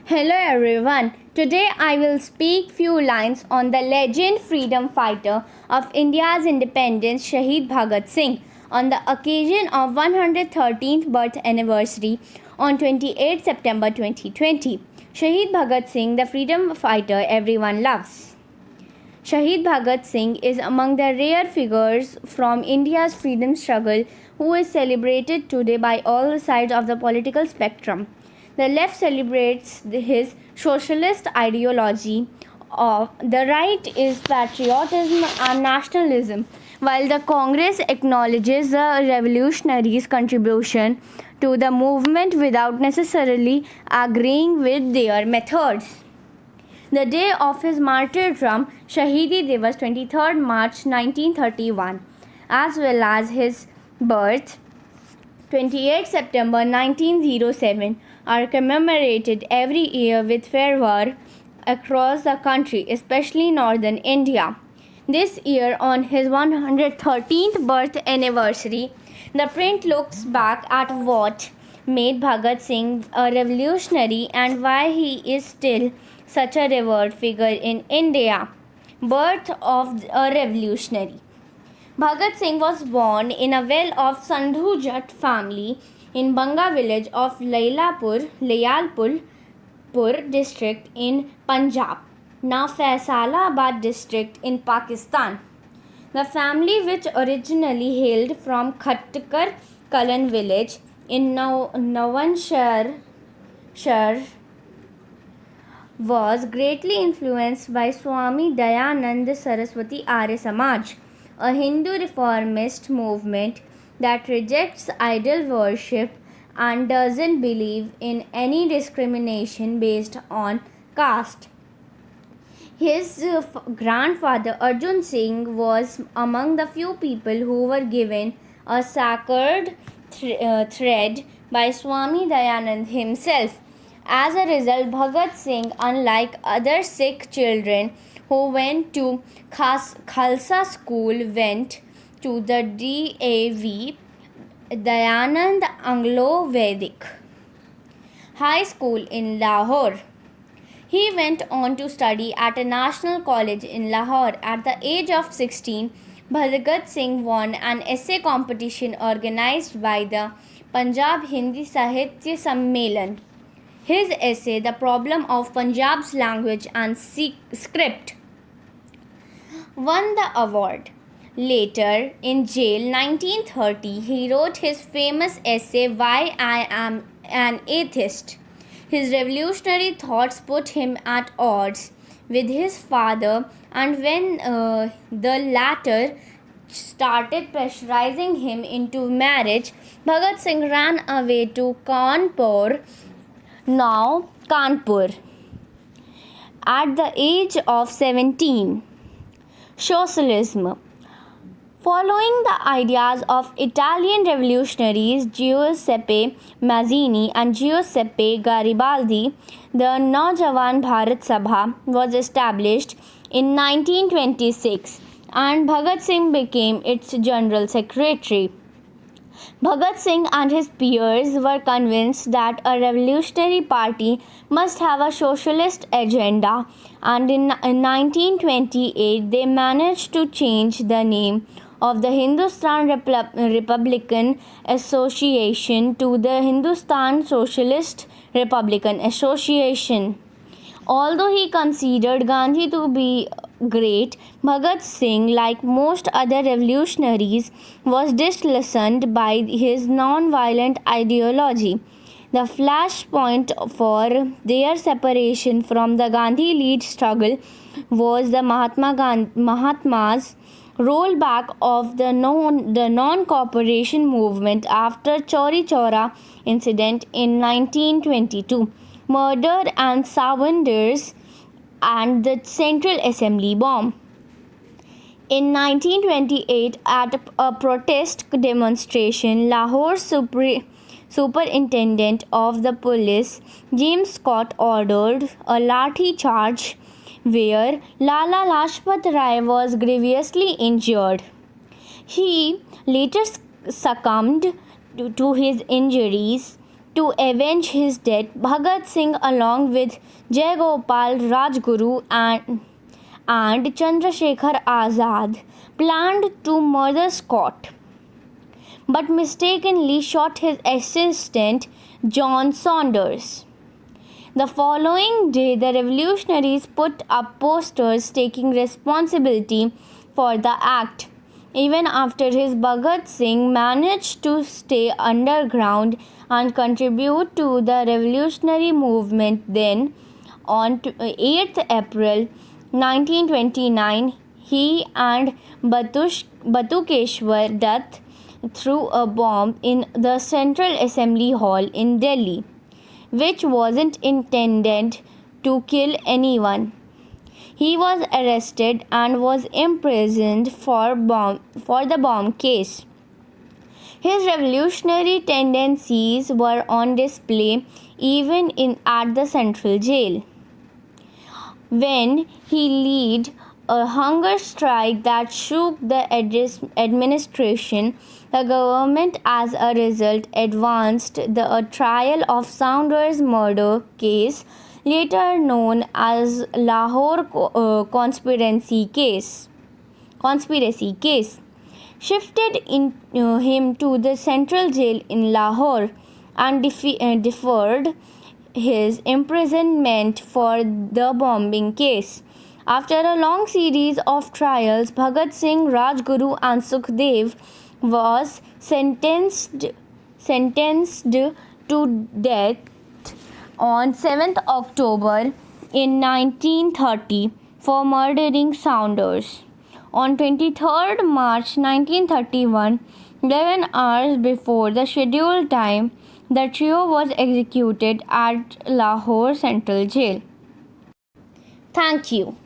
Hello everyone. Today I will speak few lines on the legend freedom fighter of India's independence Shahid Bhagat Singh on the occasion of 113th birth anniversary on 28 September 2020. Shahid Bhagat Singh, the freedom fighter everyone loves. Shahid Bhagat Singh is among the rare figures from India's freedom struggle who is celebrated today by all sides of the political spectrum. The left celebrates his socialist ideology, the right is patriotism and nationalism, while the Congress acknowledges the revolutionaries' contribution to the movement without necessarily agreeing with their methods. The day of his martyrdom, Shahidi Divas 23rd March 1931, as well as his birth, 28 September 1907, are commemorated every year with fervor across the country, especially northern India. This year, on his 113th birth anniversary, the print looks back at what made Bhagat Singh a revolutionary and why he is still such a revered figure in India. Birth of a revolutionary. Bhagat Singh was born in a well-off Sandhu Jat family in Banga village of Layalpur district in Punjab, now Faisalabad district in Pakistan. The family, which originally hailed from Khatkar Kalan village in Navanshire, was greatly influenced by Swami Dayanand Saraswati Arya Samaj, a Hindu reformist movement that rejects idol worship and doesn't believe in any discrimination based on caste. His grandfather Arjun Singh was among the few people who were given a sacred thread by Swami Dayanand himself. As a result, Bhagat Singh, unlike other Sikh children who went to Khalsa school, went to the DAV, Dayanand Anglo-Vedic High School in Lahore. He went on to study at a national college in Lahore. At the age of 16, Bhagat Singh won an essay competition organized by the Punjab Hindi Sahitya Sammelan. His essay, The Problem of Punjab's Language and Script, won the award. Later, in jail 1930, he wrote his famous essay, Why I Am an Atheist. His revolutionary thoughts put him at odds with his father, and when the latter started pressurizing him into marriage, Bhagat Singh ran away to Kanpur, now Kanpur, at the age of 17. Socialism. Following the ideas of Italian revolutionaries Giuseppe Mazzini and Giuseppe Garibaldi, the Naujawan Bharat Sabha was established in 1926 and Bhagat Singh became its general secretary. Bhagat Singh and his peers were convinced that a revolutionary party must have a socialist agenda, and in 1928 they managed to change the name of the Hindustan Republican Association to the Hindustan Socialist Republican Association. Although he considered Gandhi to be great, Bhagat Singh, like most other revolutionaries, was disillusioned by his non-violent ideology. The flashpoint for their separation from the Gandhi-led struggle was the Mahatma's rollback of the non-cooperation movement after Chauri Chaura incident in 1922, murder and surrenders, and the Central Assembly bomb. In 1928, at a protest demonstration, Lahore's superintendent of the police, James Scott, ordered a lathi charge where Lala Lajpat Rai was grievously injured. He later succumbed to his injuries To avenge his death, Bhagat Singh, along with Jayagopal Rajguru and Chandrasekhar Azad, planned to murder Scott, but mistakenly shot his assistant John Saunders. The following day, the revolutionaries put up posters taking responsibility for the act. Even after his, Bhagat Singh managed to stay underground and contribute to the revolutionary movement. Then, on 8th April 1929, he and Batukeshwar Dutt threw a bomb in the Central Assembly Hall in Delhi, which wasn't intended to kill anyone. He was arrested and was imprisoned for the bomb case. His revolutionary tendencies were on display even at the Central Jail, when he led a hunger strike that shook the administration. The government, as a result, advanced the trial of Saunders' murder case, later known as Lahore conspiracy case, shifted him to the Central Jail in Lahore and deferred his imprisonment for the bombing case. After a long series of trials, Bhagat Singh, Rajguru and Sukhdev was sentenced to death on 7th October in 1930 for murdering Saunders. On 23rd March 1931, 11 hours before the scheduled time, the trio was executed at Lahore Central Jail. Thank you.